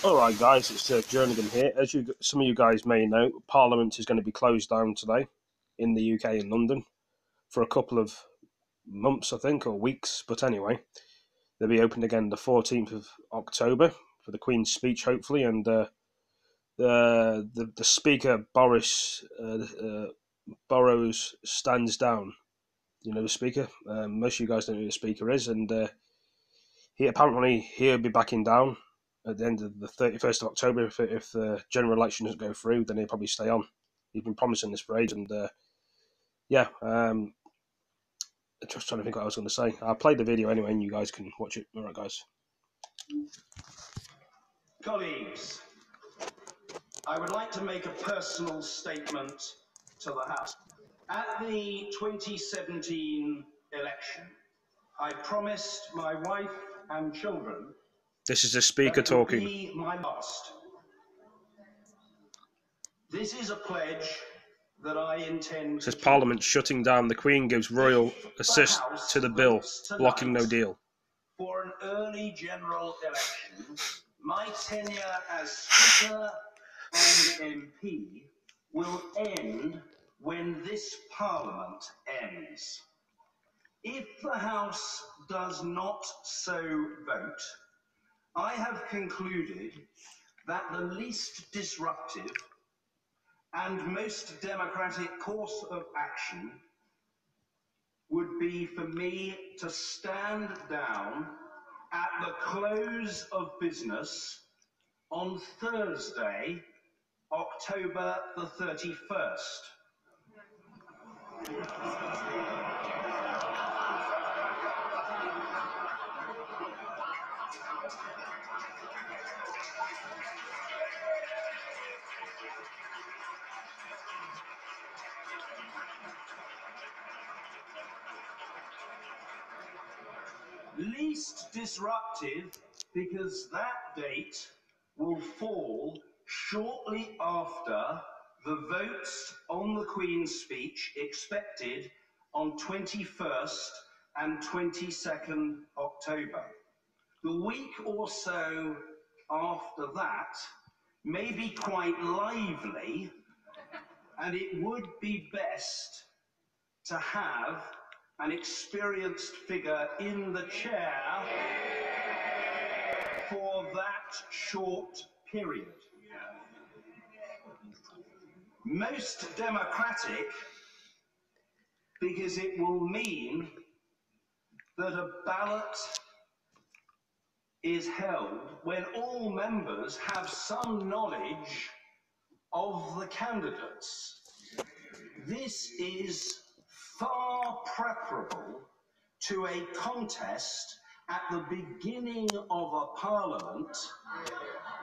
Alright guys, it's Jerningam here. As some of you guys may know, Parliament is going to be closed down today in the UK in London for a couple of months, I think, or weeks. But anyway, they'll be opened again the 14th of October for the Queen's speech, hopefully. And the Speaker, Boris stands down. You know the Speaker? Most of you guys don't know who the Speaker is. And he'll be backing down at the end of the 31st of October. If the general election doesn't go through, then he'll probably stay on. He's been promising this for ages, and just trying to think what I was going to say. I'll play the video anyway, and you guys can watch it. All right, guys. Colleagues, I would like to make a personal statement to the House. At the 2017 election, I promised my wife and children. This is the Speaker talking. Be my last. This is a pledge that I intend. It says Parliament shutting down. The Queen gives royal assist to the bill, blocking no deal. For an early general election, my tenure as Speaker and MP will end when this Parliament ends. If the House does not so vote, I have concluded that the least disruptive and most democratic course of action would be for me to stand down at the close of business on Thursday, October the 31st. Least disruptive because that date will fall shortly after the votes on the Queen's speech expected on 21st and 22nd October. The week or so after that may be quite lively, and it would be best to have an experienced figure in the chair for that short period. Most democratic because it will mean that a ballot is held when all members have some knowledge of the candidates. This is far preferable to a contest at the beginning of a parliament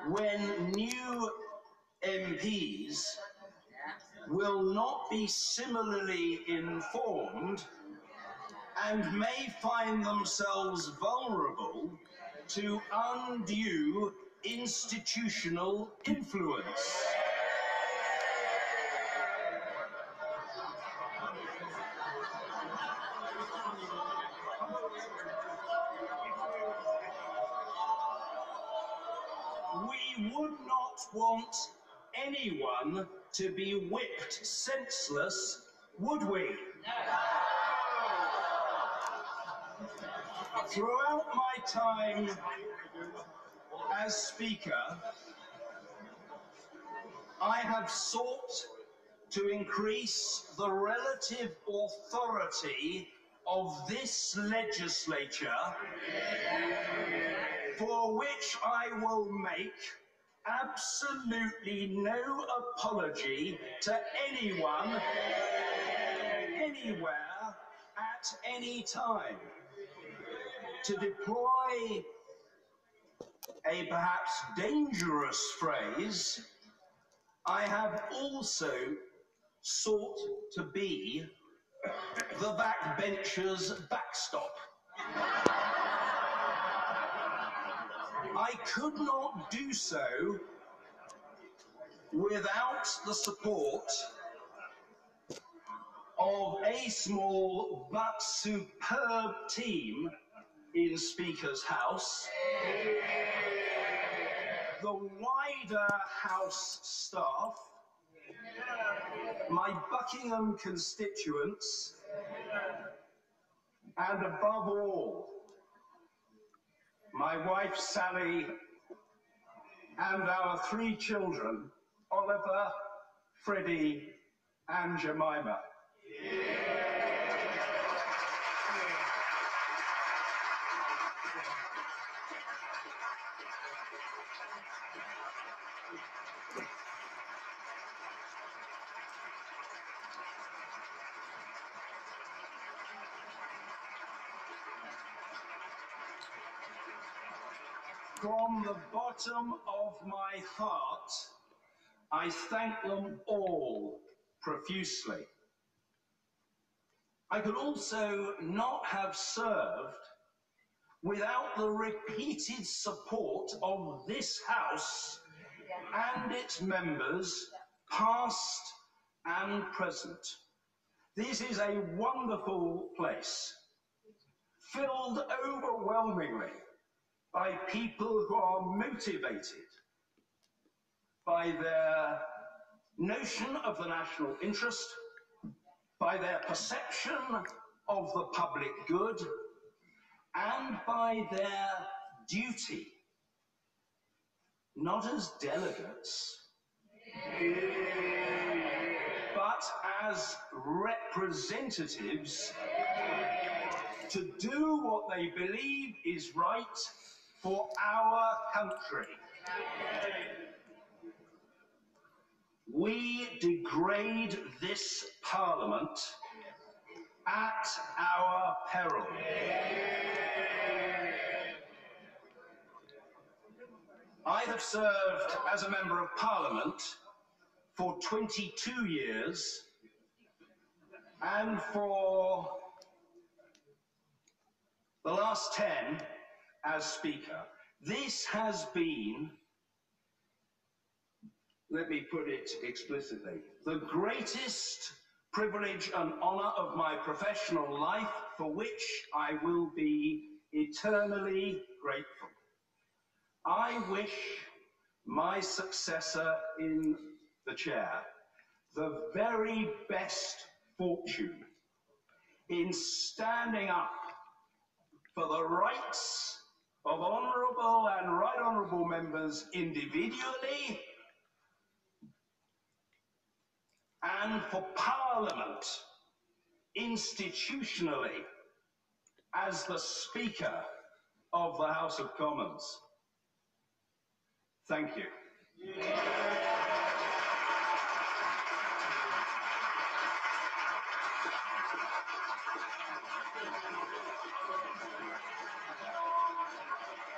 when new MPs will not be similarly informed and may find themselves vulnerable to undue institutional influence. We would not want anyone to be whipped senseless, would we? Throughout my time as Speaker, I have sought to increase the relative authority of this legislature, for which I will make absolutely no apology to anyone, anywhere, at any time. To deploy a perhaps dangerous phrase, I have also sought to be the backbencher's backstop. I could not do so without the support of a small but superb team in Speaker's House, the wider House staff, my Buckingham constituents, and above all, my wife Sally and our 3 children, Oliver, Freddie, and Jemima. From the bottom of my heart, I thank them all profusely. I could also not have served without the repeated support of this House and its members, past and present. This is a wonderful place, filled overwhelmingly by people who are motivated by their notion of the national interest, by their perception of the public good, and by their duty, not as delegates, but as representatives to do what they believe is right for our country. We degrade this Parliament at our peril. I have served as a Member of Parliament for 22 years and for the last 10 as Speaker. This has been, let me put it explicitly, the greatest privilege and honour of my professional life, for which I will be eternally grateful. I wish my successor in the chair the very best fortune in standing up for the rights of honourable and right honourable members individually and for Parliament institutionally as the Speaker of the House of Commons. Thank you.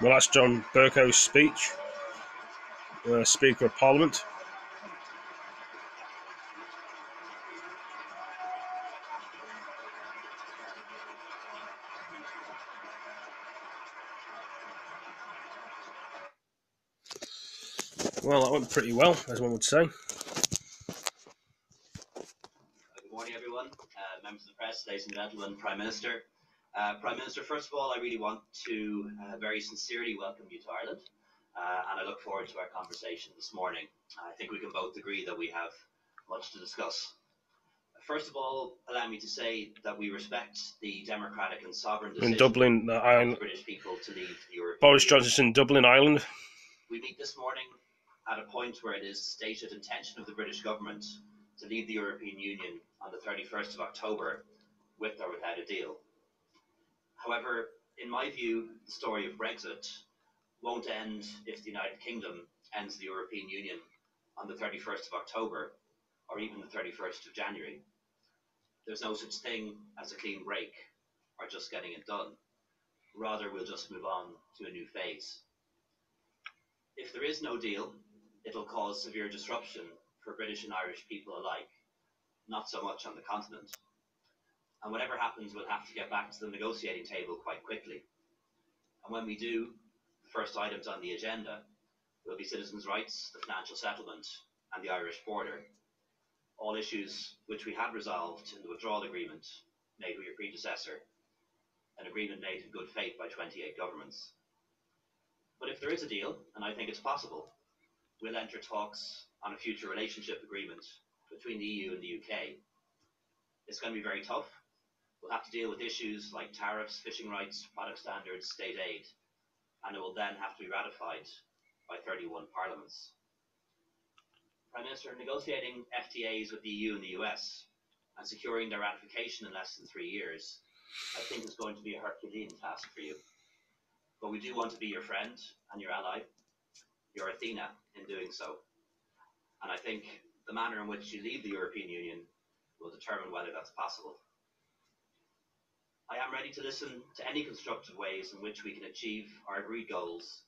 Well, that's John Bercow's speech, Speaker of Parliament. Well, that went pretty well, as one would say. Good morning, everyone. Members of the press, ladies and gentlemen, Prime Minister. Prime Minister, first of all, I really want to very sincerely welcome you to Ireland, and I look forward to our conversation this morning. I think we can both agree that we have much to discuss. First of all, allow me to say that we respect the democratic and sovereign decision in Dublin, of Ireland, the British people to leave the European Boris Union. Johnson in Dublin, Ireland. We meet this morning at a point where it is the stated intention of the British government to leave the European Union on the 31st of October, with or without a deal. However, in my view, the story of Brexit won't end if the United Kingdom ends the European Union on the 31st of October, or even the 31st of January. There's no such thing as a clean break, or just getting it done. Rather, we'll just move on to a new phase. If there is no deal, it'll cause severe disruption for British and Irish people alike, not so much on the continent. And whatever happens, we'll have to get back to the negotiating table quite quickly. And when we do, the first items on the agenda will be citizens' rights, the financial settlement, and the Irish border. All issues which we had resolved in the withdrawal agreement made with your predecessor, an agreement made in good faith by 28 governments. But if there is a deal, and I think it's possible, we'll enter talks on a future relationship agreement between the EU and the UK. It's going to be very tough. We'll have to deal with issues like tariffs, fishing rights, product standards, state aid, and it will then have to be ratified by 31 parliaments. Prime Minister, negotiating FTAs with the EU and the US and securing their ratification in less than 3 years, I think is going to be a Herculean task for you. But we do want to be your friend and your ally, your Athena in doing so. And I think the manner in which you leave the European Union will determine whether that's possible. I am ready to listen to any constructive ways in which we can achieve our agreed goals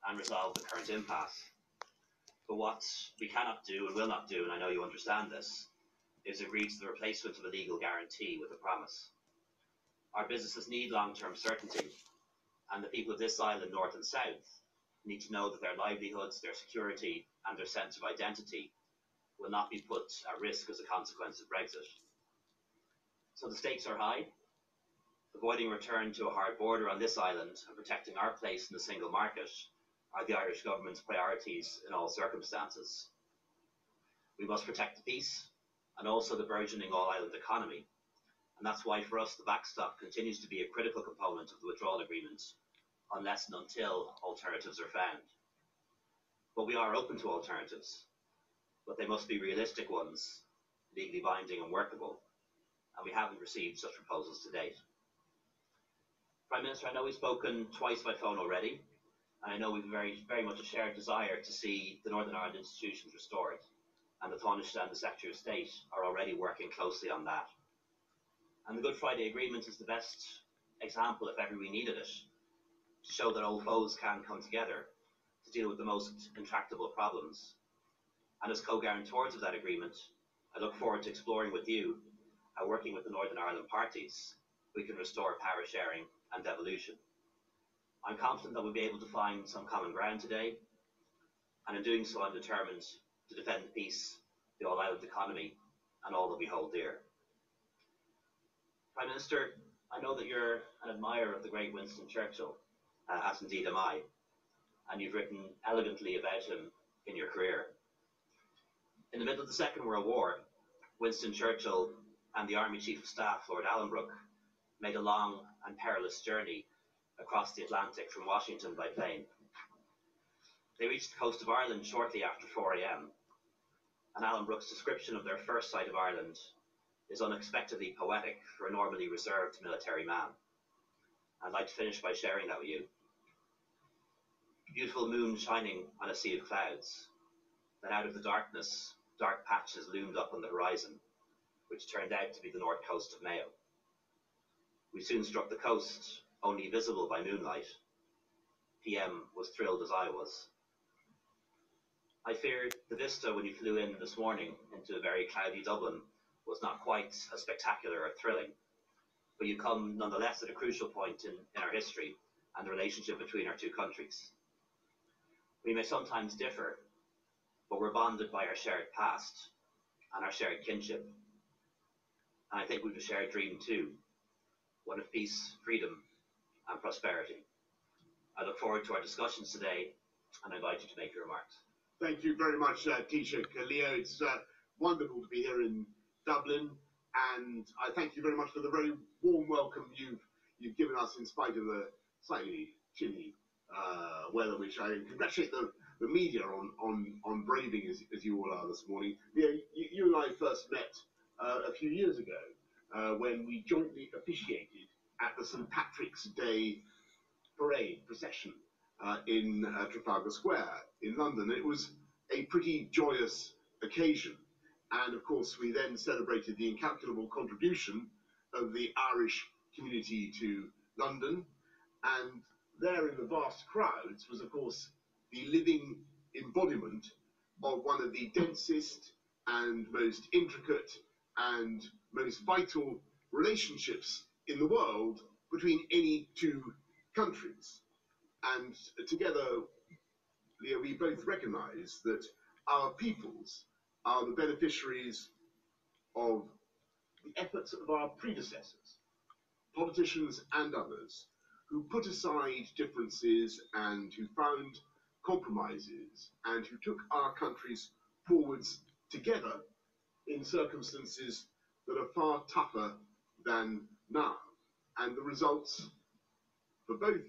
and resolve the current impasse. But what we cannot do and will not do, and I know you understand this, is agree to the replacement of a legal guarantee with a promise. Our businesses need long-term certainty, and the people of this island, north and south, need to know that their livelihoods, their security, and their sense of identity will not be put at risk as a consequence of Brexit. So the stakes are high. Avoiding return to a hard border on this island and protecting our place in the single market are the Irish government's priorities in all circumstances. We must protect the peace and also the burgeoning all-island economy, and that's why for us the backstop continues to be a critical component of the withdrawal agreement unless and until alternatives are found. But we are open to alternatives, but they must be realistic ones, legally binding and workable, and we haven't received such proposals to date. Prime Minister, I know we've spoken twice by phone already, and I know we've very much a shared desire to see the Northern Ireland institutions restored, and the Taoiseach and the Secretary of State are already working closely on that. And the Good Friday Agreement is the best example, if ever we needed it, to show that old foes can come together to deal with the most intractable problems. And as co-guarantors of that agreement, I look forward to exploring with you how, working with the Northern Ireland parties, we can restore power sharing and devolution. I'm confident that we'll be able to find some common ground today, and in doing so I'm determined to defend the peace, the all-island economy, and all that we hold dear. Prime Minister, I know that you're an admirer of the great Winston Churchill, as indeed am I, and you've written elegantly about him in your career. In the middle of the Second World War, Winston Churchill and the Army Chief of Staff, Lord Allenbrook, made a long and perilous journey across the Atlantic from Washington by plane. They reached the coast of Ireland shortly after 4 a.m, and Allenbrook's description of their first sight of Ireland is unexpectedly poetic for a normally reserved military man. I'd like to finish by sharing that with you. Beautiful moon shining on a sea of clouds. Then out of the darkness, dark patches loomed up on the horizon, which turned out to be the north coast of Mayo. We soon struck the coast, only visible by moonlight. PM was thrilled as I was. I feared the vista when you flew in this morning into a very cloudy Dublin was not quite as spectacular or thrilling, but you come nonetheless at a crucial point in our history and the relationship between our two countries. We may sometimes differ, but we're bonded by our shared past and our shared kinship. And I think we've a shared dream too, one of peace, freedom, and prosperity. I look forward to our discussions today and I invite you to make your remarks. Thank you very much, Taoiseach Leo. It's wonderful to be here in Dublin, and I thank you very much for the very warm welcome you've given us in spite of the slightly chilly weather, which I congratulate the media on braving as you all are this morning. Leo, you and I first met a few years ago when we jointly officiated at the St. Patrick's Day parade procession in Trafalgar Square in London. It was a pretty joyous occasion, and of course we then celebrated the incalculable contribution of the Irish community to London, and there in the vast crowds was of course the living embodiment of one of the densest and most intricate and most vital relationships in the world between any two countries. And together, Leo, we both recognise that our peoples are the beneficiaries of the efforts of our predecessors, politicians and others, who put aside differences and who found compromises and who took our countries forwards together in circumstances that are far tougher than now. And the results for both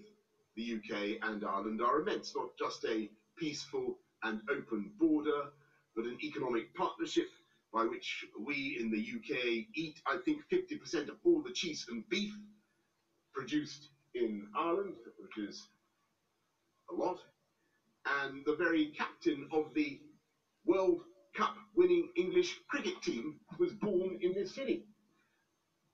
the UK and Ireland are immense, not just a peaceful and open border, but an economic partnership by which we in the UK eat, I think, 50% of all the cheese and beef produced in Ireland, which is a lot. And the very captain of the World Cup winning English cricket team was born in this city.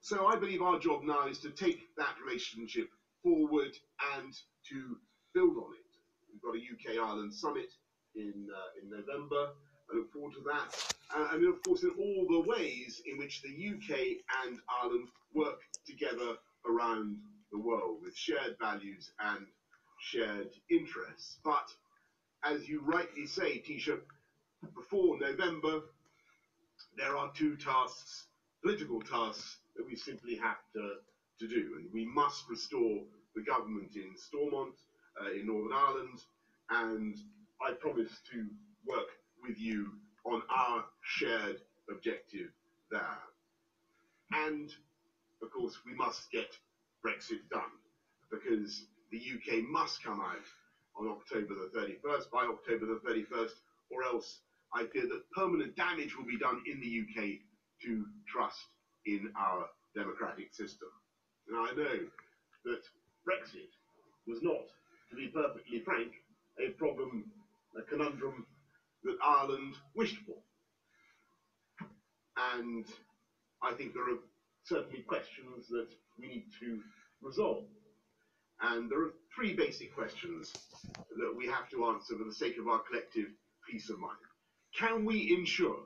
So I believe our job now is to take that relationship forward and to build on it. We've got a UK-Ireland summit in November. I look forward to that. And of course, in all the ways in which the UK and Ireland work together around the world with shared values and shared interests. But as you rightly say, Taoiseach, before November, there are two tasks, political tasks, that we simply have to do. And we must restore the government in Stormont, in Northern Ireland, and I promise to work with you on our shared objective there. And, of course, we must get Brexit done, because the UK must come out on October the 31st, by October the 31st, or else I fear that permanent damage will be done in the UK to trust in our democratic system. And I know that Brexit was not, to be perfectly frank, a problem, a conundrum that Ireland wished for. And I think there are certainly questions that we need to resolve. And there are three basic questions that we have to answer for the sake of our collective peace of mind. Can we ensure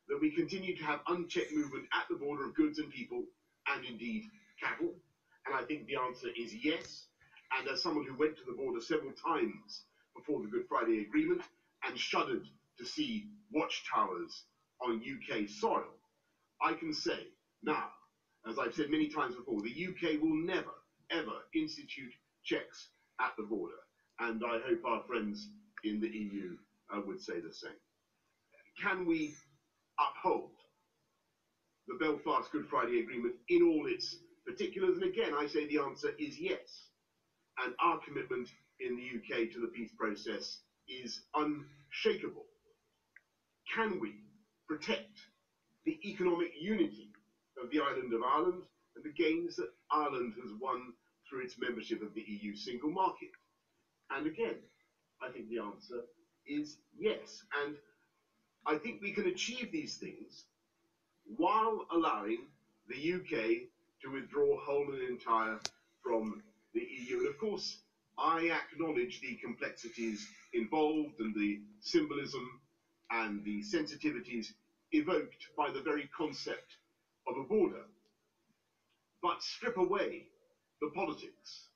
that we continue to have unchecked movement at the border of goods and people, and indeed cattle? And I think the answer is yes. And as someone who went to the border several times before the Good Friday Agreement and shuddered to see watchtowers on UK soil, I can say now, as I've said many times before, the UK will never, ever institute checks at the border. And I hope our friends in the EU would say the same. Can we uphold the Belfast Good Friday Agreement in all its particulars? And again, I say the answer is yes. And our commitment in the UK to the peace process is unshakable. Can we protect the economic unity of the island of Ireland and the gains that Ireland has won through its membership of the EU single market? And again, I think the answer is yes. And I think we can achieve these things while allowing the UK to withdraw whole and entire from the EU. And of course, I acknowledge the complexities involved and the symbolism and the sensitivities evoked by the very concept of a border. But strip away the politics,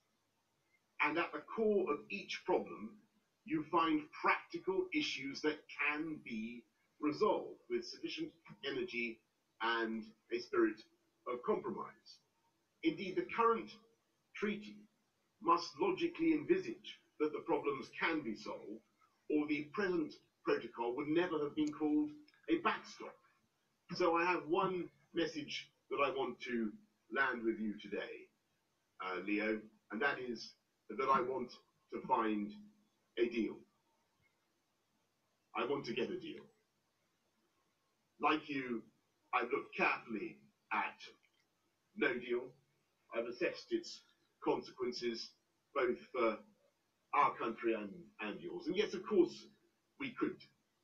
and at the core of each problem, you find practical issues that can be resolved with sufficient energy and a spirit of compromise. Indeed, the current treaty must logically envisage that the problems can be solved, or the present protocol would never have been called a backstop. So I have one message that I want to land with you today, Leo, and that is that I want to find a deal. I want to get a deal. Like you, I've looked carefully at no deal. I've assessed its consequences, both for our country and yours. And yes, of course, we could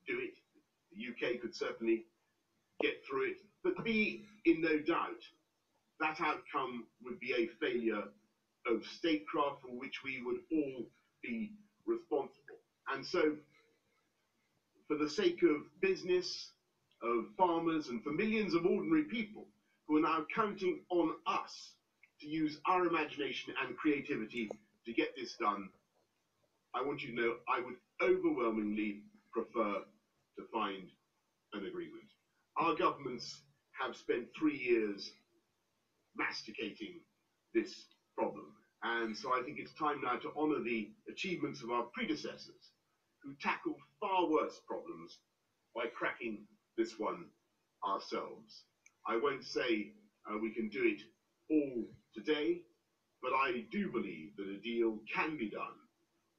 do it. The UK could certainly get through it. But be in no doubt, that outcome would be a failure of statecraft for which we would all be responsible. And so, for the sake of business, of farmers, and for millions of ordinary people who are now counting on us to use our imagination and creativity to get this done, I want you to know I would overwhelmingly prefer to find an agreement. Our governments have spent 3 years masticating this problem, And so I think it's time now to honour the achievements of our predecessors who tackled far worse problems by cracking this one ourselves. I won't say we can do it all today, but I do believe that a deal can be done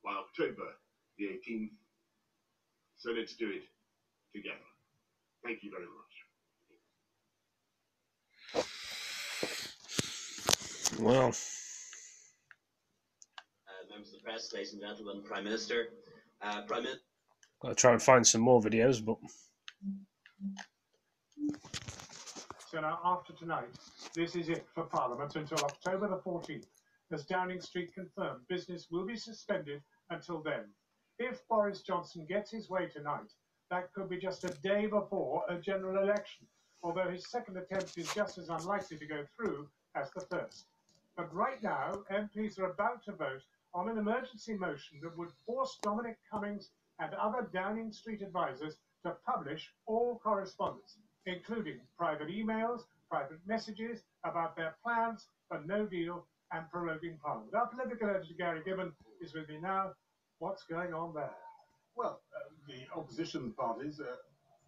by October the 18th. So let's do it together. Thank you very much. Well, members of the press, ladies and gentlemen, Prime Minister. I'll try and find some more videos, but... So now, after tonight, this is it for Parliament until October the 14th. As Downing Street confirmed, business will be suspended until then. If Boris Johnson gets his way tonight, that could be just a day before a general election, although his second attempt is just as unlikely to go through as the first. But right now, MPs are about to vote on an emergency motion that would force Dominic Cummings and other Downing Street advisers to publish all correspondence, including private emails, private messages about their plans for no deal and proroguing Parliament. Our political editor, Gary Gibbon, is with me now. What's going on there? Well, the opposition parties,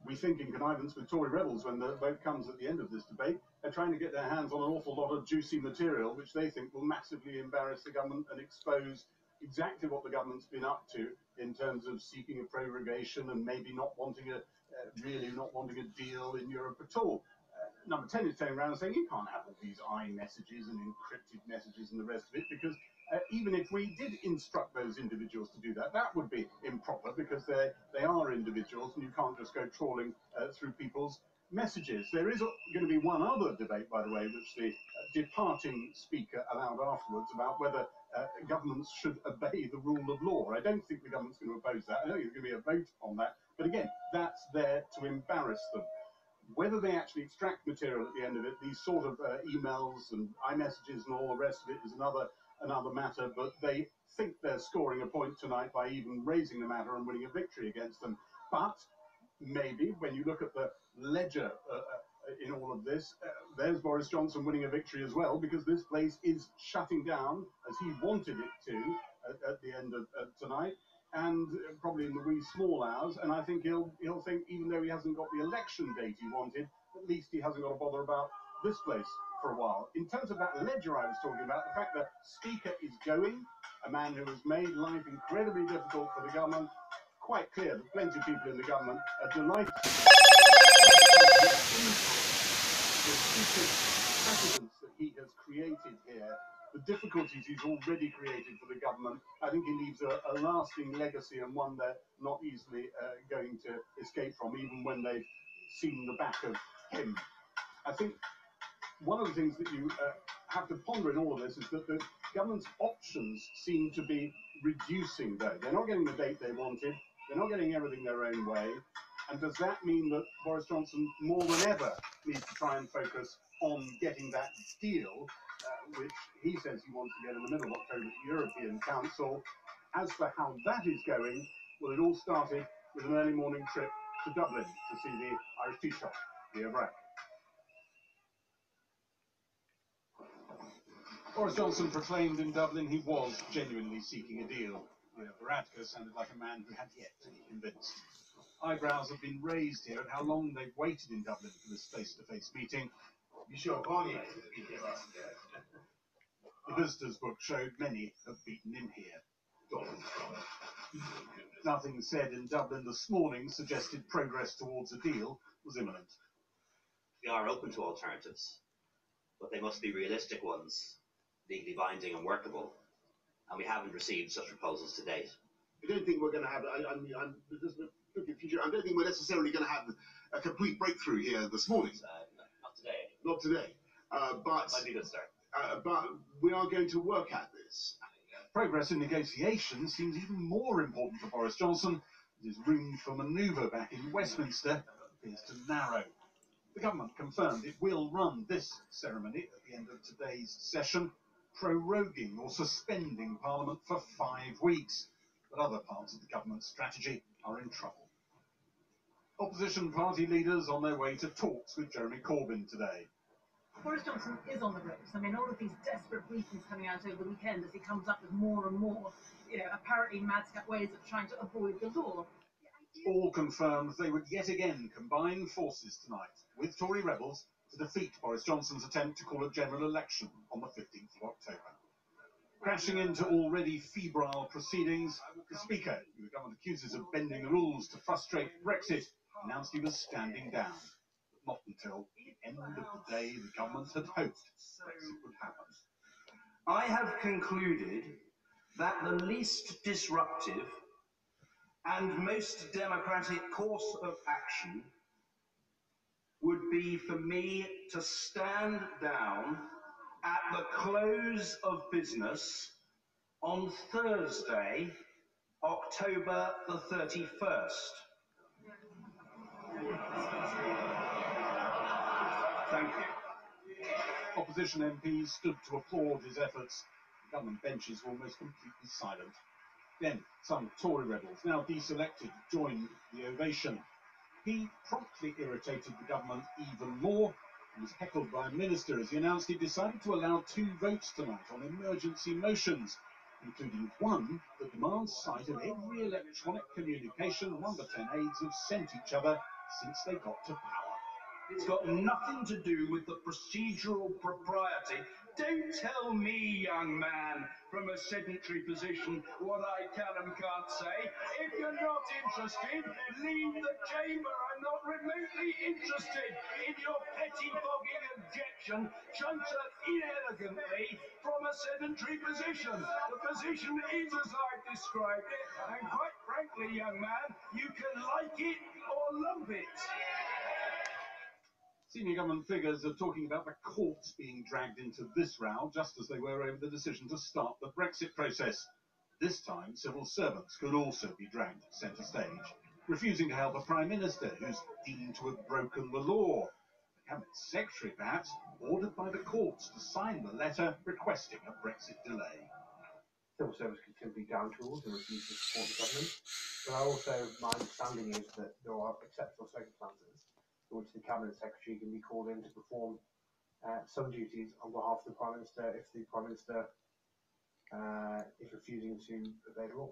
we think in connivance with Tory rebels when the vote comes at the end of this debate, are trying to get their hands on an awful lot of juicy material which they think will massively embarrass the government and expose exactly what the government's been up to in terms of seeking a prorogation and maybe really not wanting a deal in Europe at all. Number 10 is turning around and saying you can't have all these iMessages and encrypted messages and the rest of it, because even if we did instruct those individuals to do that, that would be improper, because they are individuals and you can't just go trawling through people's messages. There is going to be one other debate, by the way, which the departing speaker allowed afterwards, about whether governments should obey the rule of law. I don't think the government's going to oppose that. I don't think there's going to be a vote on that. But again, that's there to embarrass them. Whether they actually extract material at the end of it, these sort of emails and iMessages and all the rest of it is another matter, but they think they're scoring a point tonight by even raising the matter and winning a victory against them. But maybe when you look at the ledger in all of this, there's Boris Johnson winning a victory as well, because this place is shutting down as he wanted it to at the end of tonight, and probably in the wee small hours. And I think he'll think, even though he hasn't got the election date he wanted, at least he hasn't got to bother about this place for a while. In terms of that ledger I was talking about, the fact that Speaker is going, a man who has made life incredibly difficult for the government, quite clear that plenty of people in the government are delighted. The precedents that he has created here, the difficulties he's already created for the government, I think he leaves a lasting legacy, and one they're not easily going to escape from, even when they've seen the back of him. I think one of the things that you have to ponder in all of this is that the government's options seem to be reducing, though. They're not getting the date they wanted, they're not getting everything their own way, and does that mean that Boris Johnson, more than ever, needs to try and focus on getting that deal, which he says he wants to get in the middle of October at the European Council? As for how that is going, well, it all started with an early morning trip to Dublin to see the Irish tea shop, the Owen. Boris Johnson proclaimed in Dublin he was genuinely seeking a deal. Varadkar sounded like a man who had yet to be convinced. Eyebrows have been raised here at how long they've waited in Dublin for this face-to-face meeting. The visitors' book showed many have beaten him here. Nothing said in Dublin this morning suggested progress towards a deal was imminent. We are open to alternatives, but they must be realistic ones, legally binding and workable, and we haven't received such proposals to date. I don't think we're going to have. I don't think we're necessarily going to have a complete breakthrough here this morning. Not today. Not today. But might be a good start. But we are going to work at this. Progress in negotiations seems even more important for Boris Johnson, as his room for manoeuvre back in Westminster appears to narrow. The government confirmed it will run this ceremony at the end of today's session, proroguing or suspending Parliament for 5 weeks. But other parts of the government's strategy are in trouble. Opposition party leaders on their way to talks with Jeremy Corbyn today. Boris Johnson is on the ropes. I mean, all of these desperate briefings coming out over the weekend as he comes up with more and more, apparently madcap ways of trying to avoid the law. All confirmed they would yet again combine forces tonight with Tory rebels to defeat Boris Johnson's attempt to call a general election on the 15th of October. Crashing into already febrile proceedings, the Speaker, who the government accuses of bending the rules to frustrate Brexit, announced he was standing down. But not until the end of the day the government had hoped Brexit would happen. I have concluded that the least disruptive and most democratic course of action would be for me to stand down at the close of business on Thursday, October the 31st. Thank you. Opposition MPs stood to applaud his efforts. The government benches were almost completely silent. Then some Tory rebels, now deselected, joined the ovation. He promptly irritated the government even more and was heckled by a minister as he announced he decided to allow 2 votes tonight on emergency motions, including one that demands sight of every electronic communication number 10 aides have sent each other since they got to power. It's got nothing to do with the procedural propriety. Don't tell me, young man, from a sedentary position what I can and can't say. If you're not interested, leave the chamber. I'm not remotely interested in your pettifogging objection, shunted inelegantly from a sedentary position. The position is as I've described it, and quite frankly, young man, you can like it or lump it. Senior government figures are talking about the courts being dragged into this row, just as they were over the decision to start the Brexit process. This time, civil servants could also be dragged centre stage, refusing to help a Prime Minister who's deemed to have broken the law. The Cabinet Secretary, perhaps, ordered by the courts to sign the letter requesting a Brexit delay. Civil service can simply down tools and refuse to support the government. But my understanding is that there are exceptional circumstances in which the Cabinet Secretary can be called in to perform some duties on behalf of the Prime Minister if the Prime Minister is refusing to obey the law.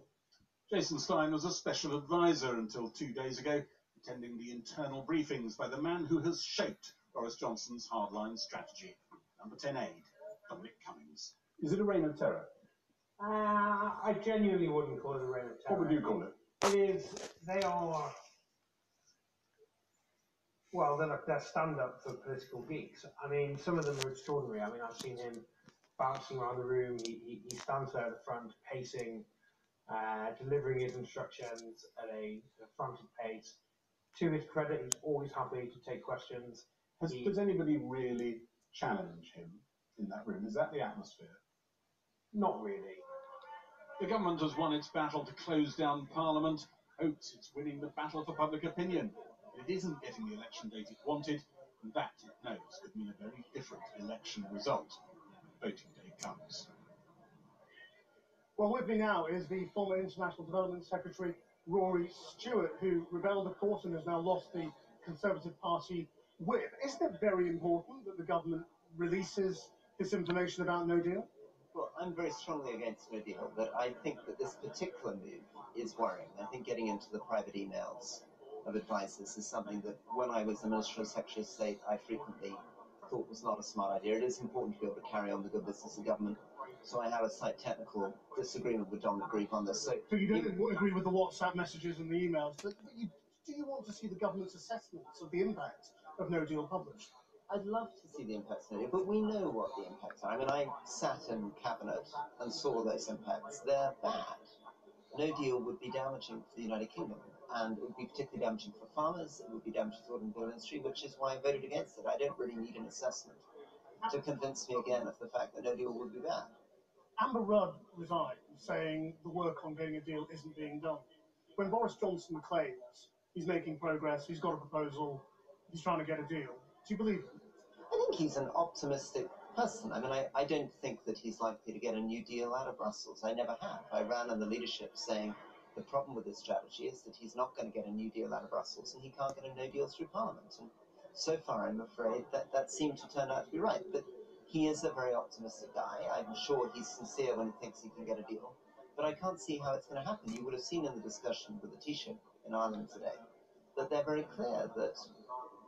Jason Stein was a special advisor until 2 days ago, attending the internal briefings by the man who has shaped Boris Johnson's hardline strategy, number 10 aide, Dominic Cummings. Is it a reign of terror? I genuinely wouldn't call it a reign of terror. What would you call it? They're stand-up for political geeks. I mean, some of them are extraordinary. I mean, I've seen him bouncing around the room. He stands there at the front, pacing, delivering his instructions at a frantic pace. To his credit, he's always happy to take questions. Does anybody really challenge him in that room? Is that the atmosphere? Not really. The government has won its battle to close down Parliament, hopes it's winning the battle for public opinion. It isn't getting the election date it wanted, and that, it knows, could mean a very different election result when voting day comes. Well, with me now is the former International Development Secretary, Rory Stewart, who rebelled, of course, and has now lost the Conservative Party whip. Isn't it very important that the government releases this information about no deal? Well, I'm very strongly against no deal, but I think that this particular move is worrying. I think getting into the private emails of advisors is something that, when I was the Minister and Secretary of State, I frequently thought was not a smart idea. It is important to be able to carry on the good business of government, so I have a slight technical disagreement with Dominic Grieve on this. So you don't agree with the WhatsApp messages and the emails, but do you want to see the government's assessments of the impact of no deal published? I'd love to see the impacts of no deal, but we know what the impacts are. I mean, I sat in Cabinet and saw those impacts. They're bad. No deal would be damaging for the United Kingdom, and it would be particularly damaging for farmers. It would be damaging for the automobile industry, which is why I voted against it. I don't really need an assessment to convince me again of the fact that no deal would be bad. Amber Rudd resigned, saying the work on getting a deal isn't being done. When Boris Johnson claims he's making progress, he's got a proposal, he's trying to get a deal, do you believe him? I think he's an optimistic person. I mean, I don't think that he's likely to get a new deal out of Brussels. I never have. I ran in the leadership saying the problem with this strategy is that he's not going to get a new deal out of Brussels and he can't get a no deal through Parliament. And so far, I'm afraid, that seemed to turn out to be right. But he is a very optimistic guy. I'm sure he's sincere when he thinks he can get a deal. But I can't see how it's going to happen. You would have seen in the discussion with the Taoiseach in Ireland today that they're very clear that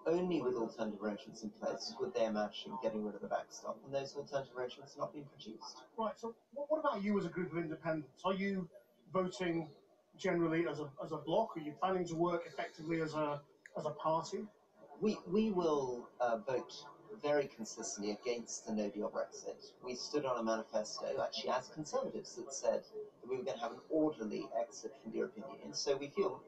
only with alternative arrangements in place would they imagine getting rid of the backstop, and those alternative arrangements have not been produced. Right, so what about you as a group of independents? Are you voting generally as a bloc? Are you planning to work effectively as a party? We will vote very consistently against the no-deal Brexit. We stood on a manifesto, actually as Conservatives, that said that we were going to have an orderly exit from the European Union. So we feel,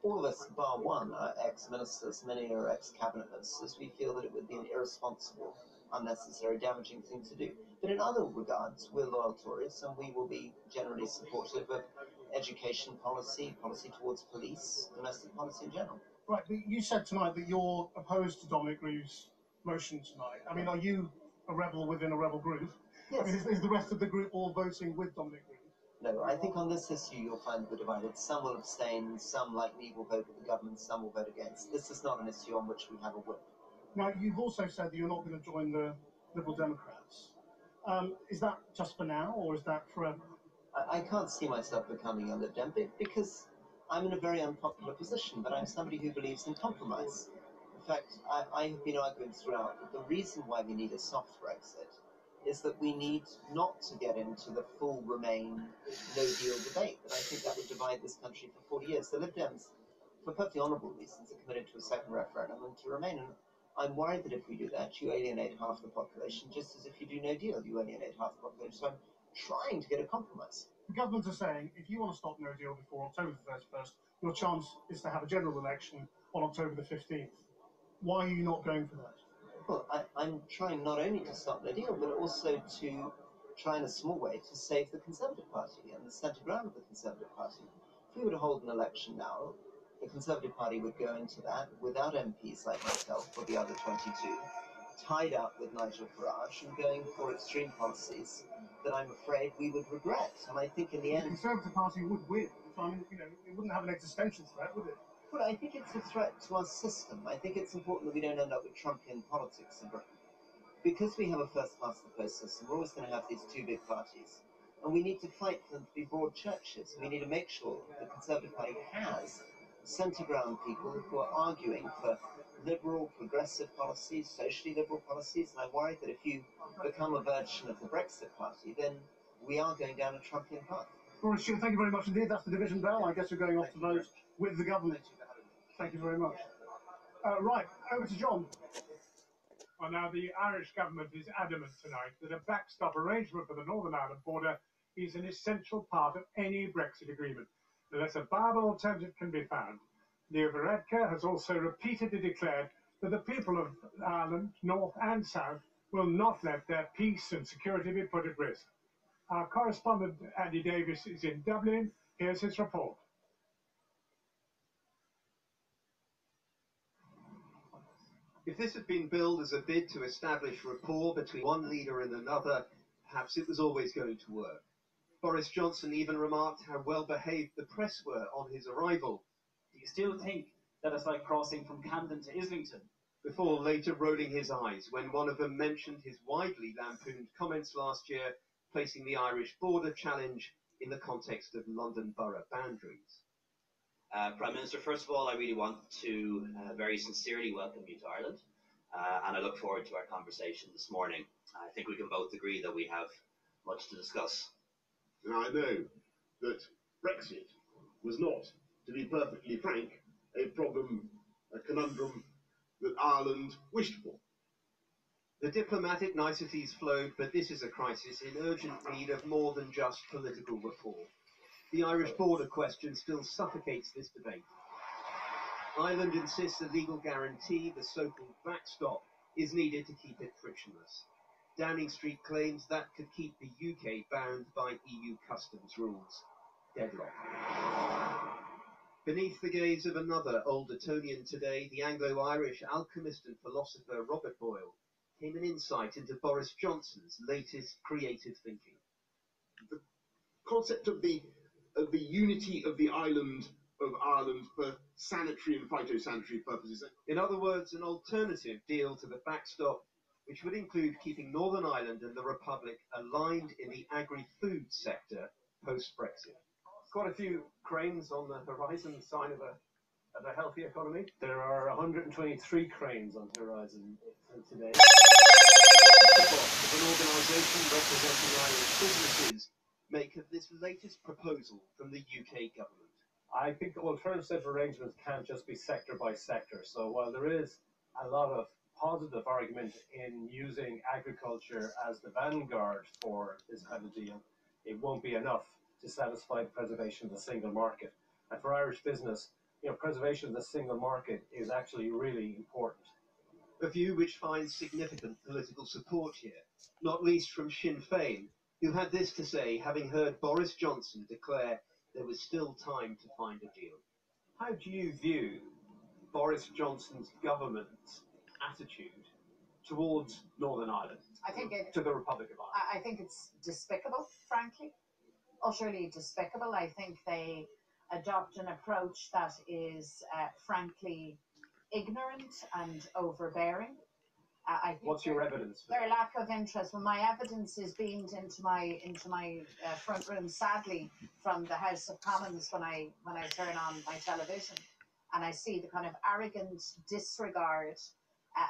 all of us, bar one, are ex-ministers, many are ex-cabinet ministers, we feel that it would be an irresponsible, unnecessary, damaging thing to do. But in other regards, we're loyal Tories, and we will be generally supportive of education policy, policy towards police, domestic policy in general. Right, but you said tonight that you're opposed to Dominic Reeve's motion tonight. I mean, are you a rebel within a rebel group? Yes. I mean, is the rest of the group all voting with Dominic Reeve? No, I think on this issue you'll find we're divided. Some will abstain, some, like me, will vote with the government, some will vote against. This is not an issue on which we have a whip. Now, you've also said that you're not going to join the Liberal Democrats. Is that just for now, or is that forever? I can't see myself becoming a Lib Dem because I'm in a very unpopular position, but I'm somebody who believes in compromise. In fact, I have been arguing throughout that the reason why we need a soft Brexit is that we need not to get into the full Remain no-deal debate. That I think that would divide this country for 40 years. The Lib Dems, for perfectly honourable reasons, are committed to a second referendum and to Remain. And I'm worried that if we do that, you alienate half the population, just as if you do no deal, you alienate half the population. So I'm trying to get a compromise. The government are saying if you want to stop no deal before October the 31st, your chance is to have a general election on October the 15th. Why are you not going for that? Well, I'm trying not only to stop no deal, but also to try in a small way to save the Conservative Party and the centre ground of the Conservative Party. If we were to hold an election now, the Conservative Party would go into that without MPs like myself or the other 22, tied up with Nigel Farage and going for extreme policies that I'm afraid we would regret. And I think in the end... The Conservative Party would win. I mean, you know, it wouldn't have an existential threat, would it? Well, I think it's a threat to our system. I think it's important that we don't end up with Trumpian politics in Britain. Because we have a first-past-the-post system, we're always going to have these two big parties. And we need to fight for them to be broad churches. We need to make sure the Conservative Party has centre-ground people who are arguing for liberal, progressive policies, socially liberal policies. And I'm worried that if you become a version of the Brexit Party, then we are going down a Trumpian path. Boris Johnson, thank you very much indeed. That's the division bell. I guess we're going off to vote with the government. Thank you very much. Right, over to John. Well, now, the Irish government is adamant tonight that a backstop arrangement for the Northern Ireland border is an essential part of any Brexit agreement, unless a viable alternative can be found. Leo Varadkar has also repeatedly declared that the people of Ireland, north and south, will not let their peace and security be put at risk. Our correspondent, Andy Davis, is in Dublin. Here's his report. If this had been billed as a bid to establish rapport between one leader and another, perhaps it was always going to work. Boris Johnson even remarked how well behaved the press were on his arrival. Do you still think that it's like crossing from Camden to Islington? Before later rolling his eyes when one of them mentioned his widely lampooned comments last year, placing the Irish border challenge in the context of London borough boundaries. Prime Minister, first of all, I really want to very sincerely welcome you to Ireland, and I look forward to our conversation this morning. I think we can both agree that we have much to discuss. And I know that Brexit was not, to be perfectly frank, a problem, a conundrum that Ireland wished for. The diplomatic niceties flowed, but this is a crisis in urgent need of more than just political reform. The Irish border question still suffocates this debate. Ireland insists a legal guarantee, the so-called backstop, is needed to keep it frictionless. Downing Street claims that could keep the UK bound by EU customs rules. Deadlock. Beneath the gaze of another old Etonian today, the Anglo-Irish alchemist and philosopher Robert Boyle, came an insight into Boris Johnson's latest creative thinking. The concept of the unity of the island of Ireland sanitary and phytosanitary purposes. In other words, an alternative deal to the backstop, which would include keeping Northern Ireland and the Republic aligned in the agri-food sector post-Brexit. Quite a few cranes on the horizon, sign of a healthy economy. There are 123 cranes on the horizon today. Of an organisation representing Irish businesses make of this latest proposal from the UK government? I think alternative arrangements can't just be sector by sector. So while there is a lot of positive argument in using agriculture as the vanguard for this kind of deal, it won't be enough to satisfy the preservation of the single market. And for Irish business, preservation of the single market is actually really important. A view which finds significant political support here, not least from Sinn Féin, who had this to say, having heard Boris Johnson declare there was still time to find a deal. How do you view Boris Johnson's government's attitude towards Northern Ireland, to the Republic of Ireland? I think it's despicable, frankly, utterly despicable. I think they adopt an approach that is, frankly, ignorant and overbearing. What's your evidence for their lack of interest? Well, my evidence is beamed into my front room, sadly, from the House of Commons when I turn on my television, and I see the kind of arrogant disregard,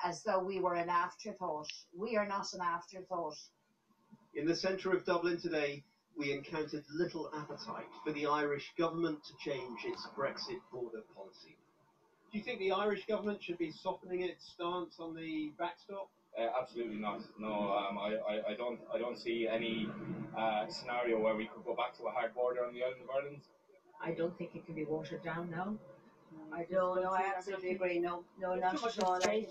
as though we were an afterthought. We are not an afterthought. In the centre of Dublin today, we encountered little appetite for the Irish government to change its Brexit border policy. Do you think the Irish government should be softening its stance on the backstop? Absolutely not. No, I don't see any scenario where we could go back to a hard border on the island of Ireland. I don't think it can be watered down now. I absolutely agree. No, not at all. I think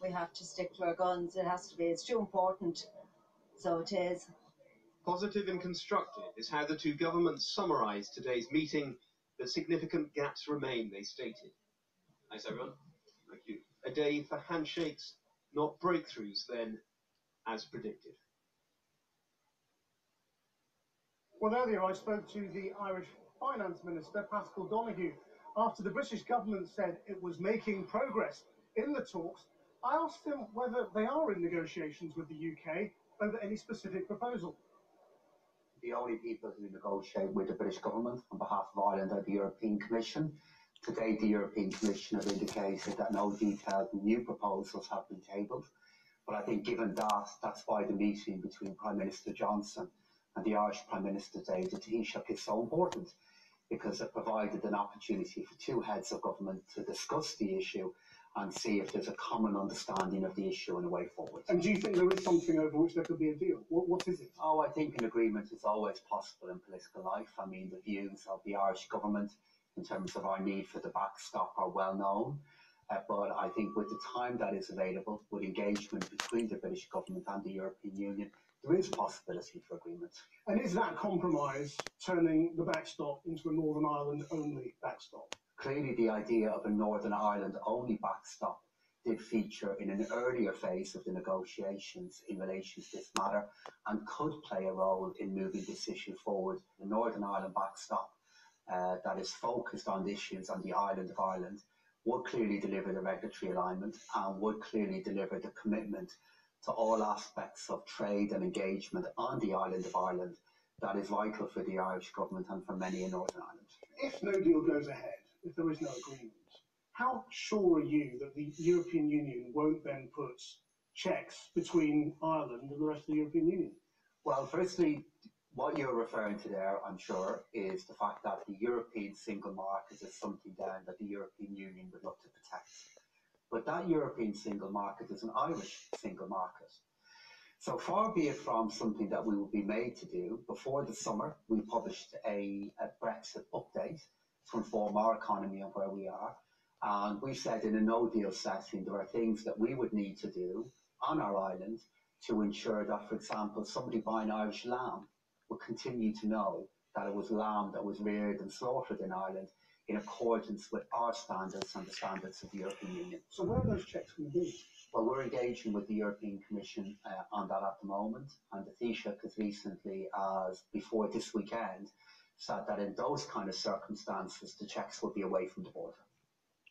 we have to stick to our guns. It has to be. It's too important. So it is. Positive and constructive is how the two governments summarised today's meeting, but significant gaps remain, they stated. Thanks, everyone. Thank you. A day for handshakes, not breakthroughs, then, as predicted. Well, earlier I spoke to the Irish Finance Minister, Pascal Donoghue. After the British government said it was making progress in the talks, I asked him whether they are in negotiations with the UK over any specific proposal. The only people who negotiate with the British government on behalf of Ireland are the European Commission. Today, the European Commission have indicated that no detailed new proposals have been tabled. But I think given that, that's why the meeting between Prime Minister Johnson and the Irish Prime Minister David Taoiseach is so important, because it provided an opportunity for two heads of government to discuss the issue and see if there's a common understanding of the issue and a way forward. And do you think there is something over which there could be a deal? What is it? Oh, I think an agreement is always possible in political life. I mean, the views of the Irish government in terms of our need for the backstop are well known. But I think with the time that is available, with engagement between the British government and the European Union, there is possibility for agreement. And is that compromise turning the backstop into a Northern Ireland only backstop? Clearly, the idea of a Northern Ireland only backstop did feature in an earlier phase of the negotiations in relation to this matter and could play a role in moving this issue forward. The Northern Ireland backstop that is focused on the issues on the island of Ireland would clearly deliver the regulatory alignment and would clearly deliver the commitment to all aspects of trade and engagement on the island of Ireland that is vital for the Irish government and for many in Northern Ireland. If no deal goes ahead, if there is no agreement, how sure are you that the European Union won't then put checks between Ireland and the rest of the European Union? Well, firstly, what you're referring to there, I'm sure, is the fact that the European single market is something then that the European Union would look to protect. But that European single market is an Irish single market. So far be it from something that we will be made to do. Before the summer, we published a Brexit update to inform our economy on where we are. And we said in a no-deal setting, there are things that we would need to do on our island to ensure that, for example, somebody buying Irish lamb will continue to know that it was lamb that was reared and slaughtered in Ireland in accordance with our standards and the standards of the European Union. So where are those checks going to be? Well, we're engaging with the European Commission on that at the moment, and the Taoiseach has recently, as before this weekend, said that in those kind of circumstances, the checks would be away from the border.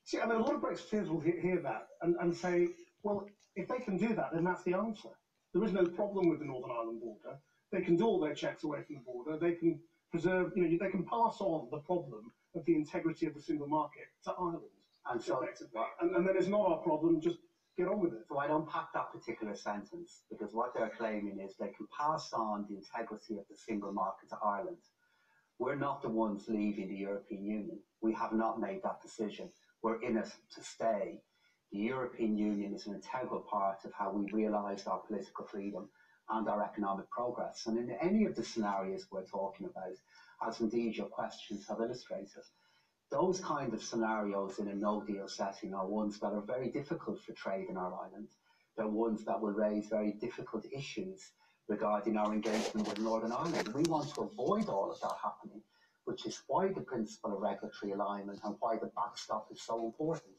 See, I mean, a lot of Brexiteers will hear that and say, well, if they can do that, then that's the answer. There is no problem with the Northern Ireland border. They can do all their checks away from the border. They can preserve, they can pass on the problem of the integrity of the single market to Ireland. And so, and then it's not our problem, just get on with it. So I'd unpack that particular sentence, because what they're claiming is they can pass on the integrity of the single market to Ireland. We're not the ones leaving the European Union. We have not made that decision. We're in it to stay. The European Union is an integral part of how we realised our political freedom and our economic progress. And in any of the scenarios we're talking about, as indeed your questions have illustrated, those kind of scenarios in a no-deal setting are ones that are very difficult for trade in our island. They're ones that will raise very difficult issues regarding our engagement with Northern Ireland. We want to avoid all of that happening, which is why the principle of regulatory alignment and why the backstop is so important.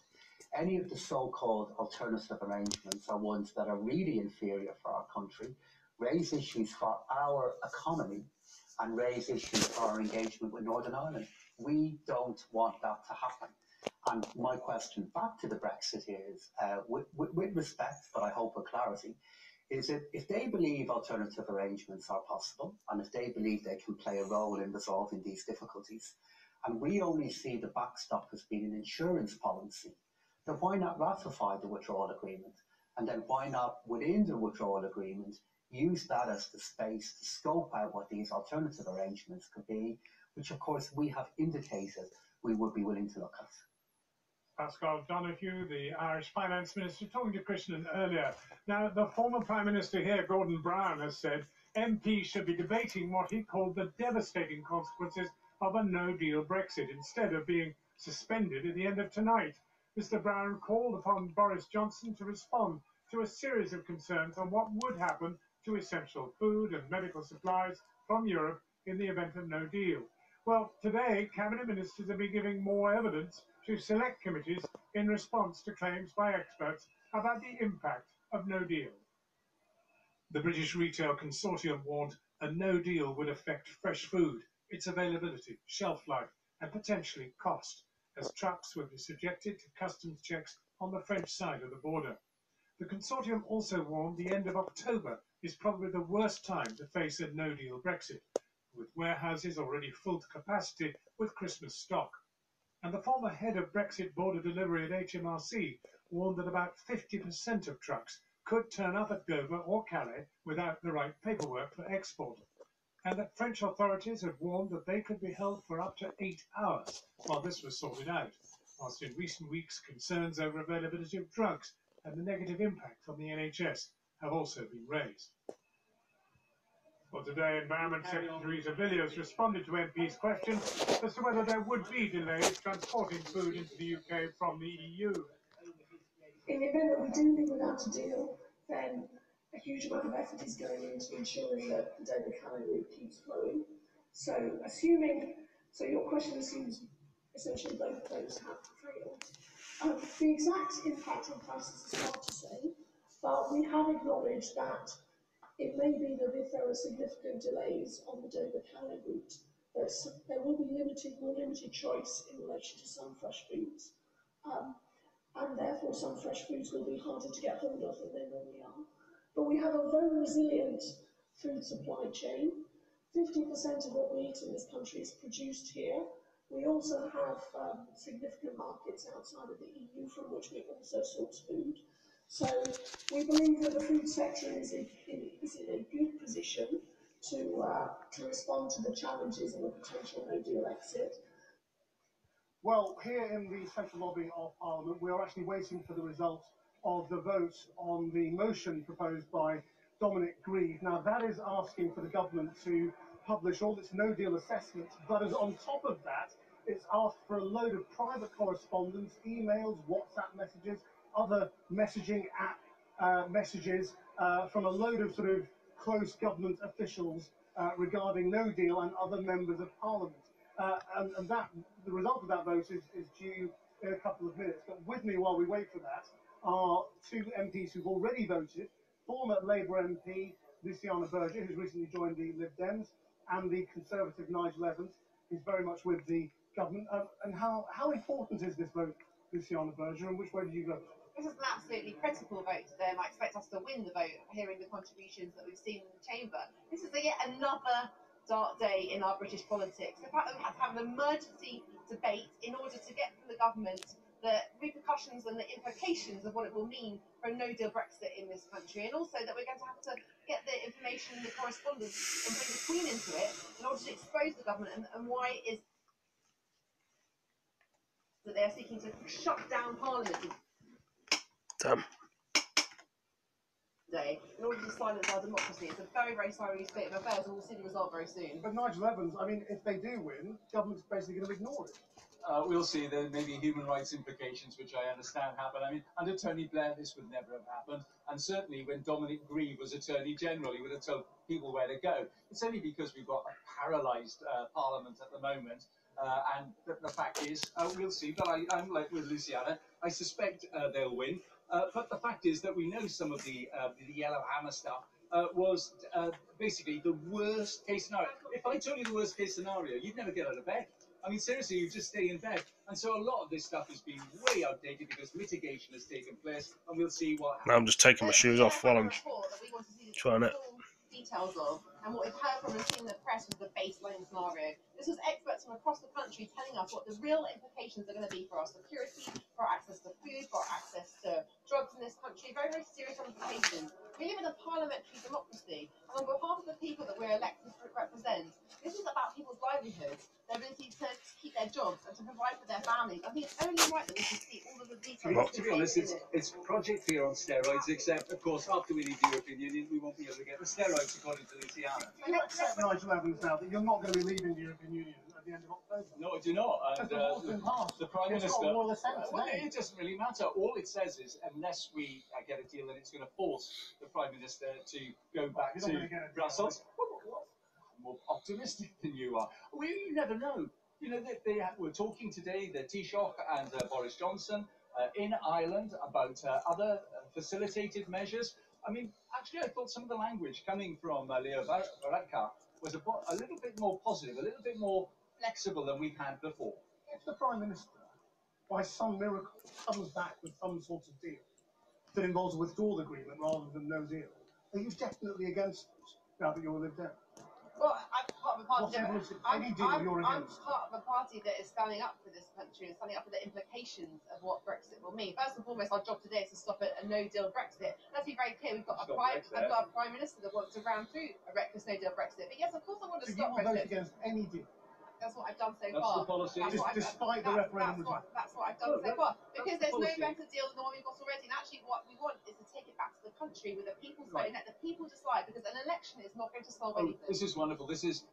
Any of the so-called alternative arrangements are ones that are really inferior for our country, raise issues for our economy, and raise issues for our engagement with Northern Ireland. We don't want that to happen. And my question back to the Brexiteers, with respect, but I hope with clarity, is that if they believe alternative arrangements are possible, and if they believe they can play a role in resolving these difficulties, and we only see the backstop as being an insurance policy, then why not ratify the withdrawal agreement? And then why not, within the withdrawal agreement, use that as the space to scope out what these alternative arrangements could be, which of course we have indicated we would be willing to look at. Pascal Donoghue, the Irish Finance Minister, talking to Krishnan earlier. Now, the former Prime Minister here, Gordon Brown, has said MPs should be debating what he called the devastating consequences of a no-deal Brexit, instead of being suspended at the end of tonight. Mr. Brown called upon Boris Johnson to respond to a series of concerns on what would happen to essential food and medical supplies from Europe in the event of no deal. Well, today, Cabinet Ministers have been giving more evidence to select committees in response to claims by experts about the impact of no deal. The British Retail Consortium warned a no deal would affect fresh food, its availability, shelf life, and potentially cost, as trucks would be subjected to customs checks on the French side of the border. The consortium also warned the end of October is probably the worst time to face a no-deal Brexit, with warehouses already full to capacity with Christmas stock. And the former head of Brexit border delivery at HMRC warned that about 50% of trucks could turn up at Dover or Calais without the right paperwork for export, and that French authorities had warned that they could be held for up to 8 hours while this was sorted out, whilst in recent weeks concerns over availability of drugs and the negative impact on the NHS have also been raised. Well, today, Environment Secretary Zabilios responded to MP's question as to whether there would be delays transporting food into the UK from the EU. In the event that we do leave without a deal, then a huge amount of effort is going into ensuring that the Dover-Calais route keeps flowing. So your question assumes essentially both of those have failed. The exact impact on prices is hard to say, but we have acknowledged that it may be that if there are significant delays on the Dover-Calais route, that there will be more limited choice in relation to some fresh foods. And therefore some fresh foods will be harder to get hold of than they normally are. But we have a very resilient food supply chain. 50% of what we eat in this country is produced here. We also have significant markets outside of the EU from which we also source food. So we believe that the food sector is in a good position to respond to the challenges of a potential no-deal exit. Well, here in the central lobby of Parliament, we are actually waiting for the result of the vote on the motion proposed by Dominic Grieve. Now, that is asking for the government to publish all its no-deal assessments, but as on top of that, it's asked for a load of private correspondence, emails, WhatsApp messages, other messaging app messages from a load of sort of close government officials regarding no deal and other members of Parliament. And the result of that vote is due in a couple of minutes. But with me while we wait for that are two MPs who've already voted, former Labour MP Luciana Berger, who's recently joined the Lib Dems, and the Conservative Nigel Evans. he's very much with the government. And how important is this vote, Luciana Berger, and which way do you go? This is an absolutely critical vote today, and I expect us to win the vote, hearing the contributions that we've seen in the chamber. This is yet another dark day in our British politics. The fact that we had to have an emergency debate in order to get from the government the repercussions and the implications of what it will mean for a no-deal Brexit in this country, and also that we're going to have to get the information, the correspondence, and bring the Queen into it in order to expose the government and why it is that they are seeking to shut down Parliament Damn. today in order to silence our democracy. It's a very, very sorry state of affairs, and we'll see the result very soon. But Nigel Evans, I mean, if they do win, government's basically going to ignore it. We'll see. There may be human rights implications, which I understand happen. I mean, under Tony Blair, this would never have happened. And certainly when Dominic Grieve was Attorney General, he would have told people where to go. It's only because we've got a paralysed Parliament at the moment. And the fact is, we'll see. But I'm like with Luciana. I suspect they'll win. But the fact is that we know some of the Yellow Hammer stuff was basically the worst case scenario. If I told you the worst case scenario, you'd never get out of bed. I mean, seriously, you just stay in bed. And so a lot of this stuff has been way outdated because mitigation has taken place, and we'll see what happens. Now I'm just taking my shoes off while I'm trying it. Details of, and what we've heard from and seen in the press was the baseline scenario. This was experts from across the country telling us what the real implications are going to be for our security, for our access to food, for our access to drugs in this country. Very, very serious implications. We live in a parliamentary democracy, and on behalf of the people that we're elected to represent, this is about people's livelihoods, their ability to keep their jobs and to provide for their families. I think it's only right that we should see all of the details. To be honest, it's Project Fear on steroids, except, of course, after we leave the European Union, we won't be able to get the steroids, according to Luciana. Do you accept, Nigel Evans, now that you're not going to be leaving the European Union at the end of October? No, I do not. And the Prime Minister... Well, it doesn't really matter. All it says is, unless we get a deal, then it's going to force the Prime Minister to go back to Brussels. I'm more optimistic than you are. We never know. You know, they were talking today, the Taoiseach and Boris Johnson in Ireland about other facilitated measures. I mean, actually, I thought some of the language coming from Leo Varadkar was a little bit more positive, a little bit more flexible than we've had before. If the Prime Minister, by some miracle, comes back with some sort of deal that involves a withdrawal agreement rather than no deal, are you definitely against it now that you're lived out? Well, I'm part of a party. Any deal you're against? I'm part of a party that is standing up for this country and standing up for the implications of what Brexit will mean. First and foremost, our job today is to stop a no-deal Brexit. Let's be very clear: we've got a Prime Minister that wants to round through a reckless no-deal Brexit. But yes, of course, I want to stop Brexit. You will vote Brexit. against any deal. That's what I've done so That's far. the policy. Despite the referendum result. That's what I've done so far. Because there's no better deal than the one we've got already. And actually, what we want is to take it back to the country with the people's vote. Let the people decide. Because an election is not going to solve anything. This is wonderful. This is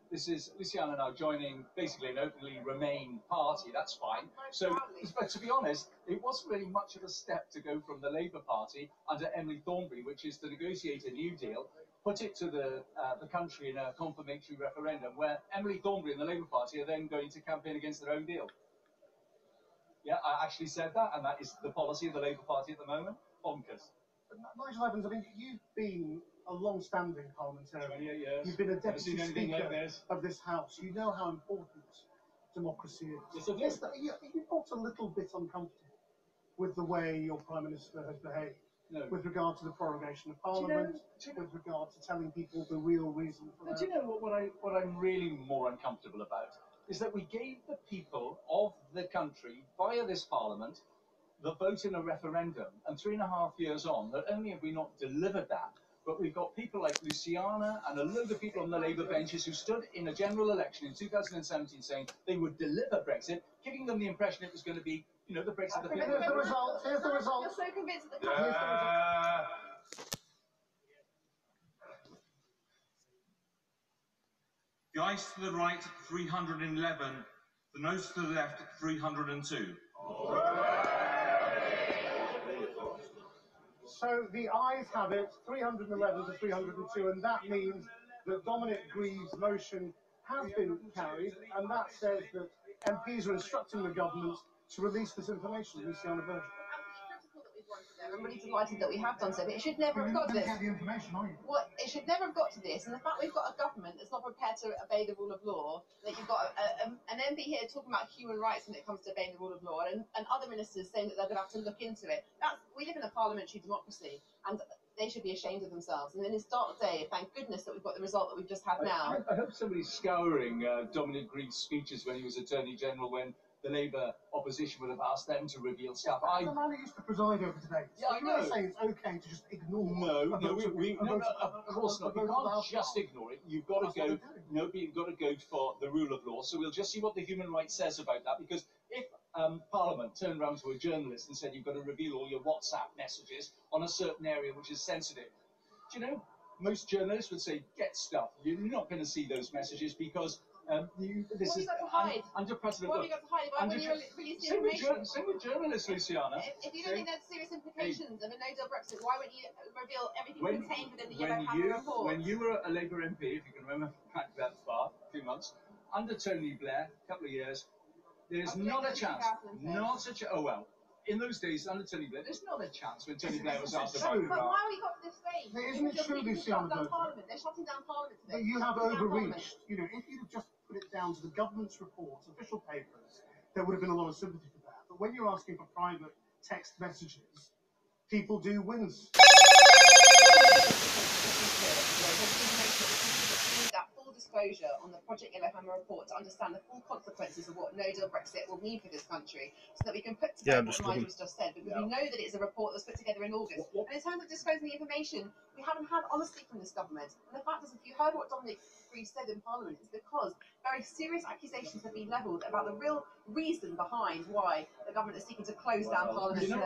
Luciana now joining basically an openly Remain party. That's fine. So, but to be honest, it wasn't really much of a step to go from the Labour Party under Emily Thornberry, which is to negotiate a new deal, put it to the country in a confirmatory referendum, where Emily Thornberry and the Labour Party are then going to campaign against their own deal. Yeah, I actually said that, and that is the policy of the Labour Party at the moment. Bonkers. But Nigel Evans, I mean, you've been a long-standing parliamentarian. 28 years. You've been a deputy speaker like of this House. You know how important democracy is. Yes, are you not a little bit uncomfortable with the way your Prime Minister has behaved? No. With regard to the prorogation of Parliament, with regard to telling people the real reason for that. Do you know what I'm really more uncomfortable about? Is that we gave the people of the country, via this Parliament, the vote in a referendum, and 3.5 years on, not only have we not delivered that, but we've got people like Luciana and a load of people on the Labour benches who stood in a general election in 2017 saying they would deliver Brexit, giving them the impression it was going to be, you know, the Brexit of the people. Here's the result. Here's the result. You're so convinced that Here's the result. The ayes to the right, 311. The noes to the left, 302. So the ayes have it, 311 to 302, and that means that Dominic Grieve's motion has been carried, and that says that MPs are instructing the government to release this information, Luciana Berger. I'm really delighted that we have done so, but it should never have got to this. The information, are you? Well, it should never have got to this, and the fact we've got a government that's not prepared to obey the rule of law, that you've got an MP here talking about human rights when it comes to obeying the rule of law, and other ministers saying that they're going to have to look into it. We live in a parliamentary democracy, and they should be ashamed of themselves. And in this dark day, thank goodness that we've got the result that we've just had now. I hope somebody's scouring Dominic Grief's speeches when he was Attorney General, when the Labour opposition would have asked them to reveal stuff. The man who used to preside over debates. Yeah, I know. You're saying it's okay to just ignore. No, of course not. You can't just ignore it. You've got to go. No, you've got to go for the rule of law. So we'll just see what the human rights says about that. Because if Parliament turned around to a journalist and said you've got to reveal all your WhatsApp messages on a certain area which is sensitive, do you know? Most journalists would say, get stuff. You're not going to see those messages because this is under precedent. What have you got to hide? Why when you release the information? Same with journalists, Luciana. If you don't think there's serious implications of a no-deal Brexit, why wouldn't you reveal everything contained within the Yellowhammer report? When you were a Labour MP, if you can remember back that far, a few months, under Tony Blair, a couple of years, there's not a chance. Oh well. In those days, under Tony Blair, there's not a chance when Tony Blair was asked about it. But why have we got to this stage? Isn't it true, Luciana? They're shutting down Parliament today. That you have overreached. You know, if you'd have just put it down to the government's reports, official papers, there would have been a lot of sympathy for that. But when you're asking for private text messages, people do wince. That full disclosure on the Project Yellowhammer report to understand the full consequences of what no-deal Brexit will mean for this country, so that we can put together what Nigel's just said, because we know that it's a report that was put together in August. And in terms of disclosing the information, we haven't had honesty from this government. And the fact is, if you heard what Dominic Grief said in Parliament, it's because very serious accusations have been levelled about the real reason behind why the government is seeking to close down Parliament today.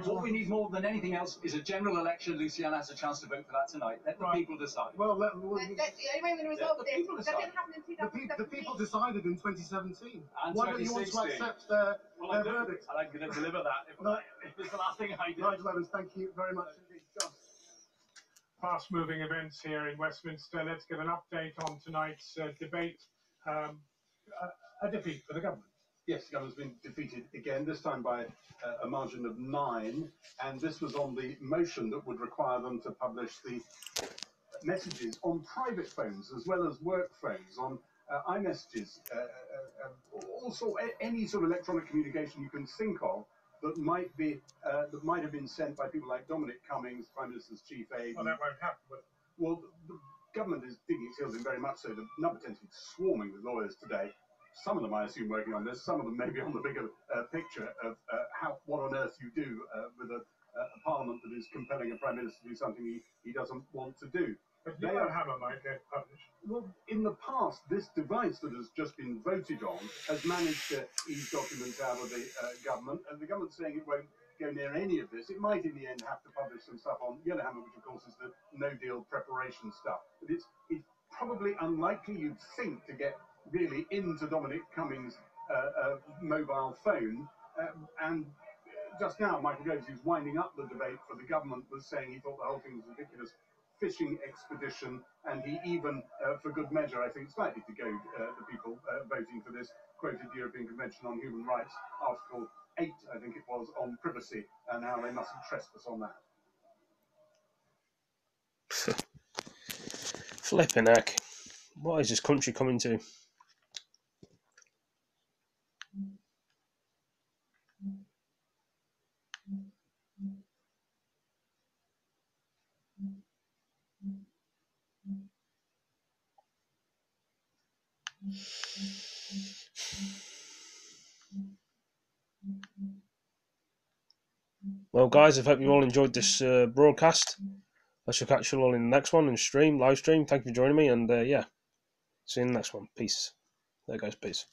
What we need more than anything else is a general election. Luciana has a chance to vote for that tonight. Let the people decide. Well, the only way we're going to resolve this, that didn't happen in 2017. The people decided in 2017. And Why don't you want to accept their verdict? And I'm going to deliver that if it's the last thing I do. Nigel Evans, thank you very much indeed. John. Fast-moving events here in Westminster. Let's get an update on tonight's debate. A defeat for the government. Yes, the government's been defeated again, this time by a margin of 9, and this was on the motion that would require them to publish the messages on private phones as well as work phones, on iMessages, also any sort of electronic communication you can think of that might have been sent by people like Dominic Cummings, Prime Minister's chief aide. Well, that won't happen, will it? Well, the government is digging its heels in very much so. The number tends to be swarming with lawyers today. Some of them, I assume, working on this. Some of them maybe on the bigger picture of what on earth you do with a parliament that is compelling a prime minister to do something he doesn't want to do. But Yellowhammer might get published. Well, in the past, this device that has just been voted on has managed to ease documents out of the government, and the government's saying it won't go near any of this. It might, in the end, have to publish some stuff on Yellowhammer, which, of course, is the no-deal preparation stuff. But it's probably unlikely, you'd think, to get really into Dominic Cummings' mobile phone. And just now, Michael Goves, who's winding up the debate for the government, was saying he thought the whole thing was a ridiculous fishing expedition, and he even, for good measure, I think, slightly to goad the people voting for this, quoted the European Convention on Human Rights, Article 8, I think it was, on privacy, and how they mustn't trespass on that. Flipping heck. What is this country coming to? Well, guys, I hope you all enjoyed this broadcast. I shall catch you all in the next one and live stream. Thank you for joining me, and yeah, see you in the next one. Peace. There goes peace.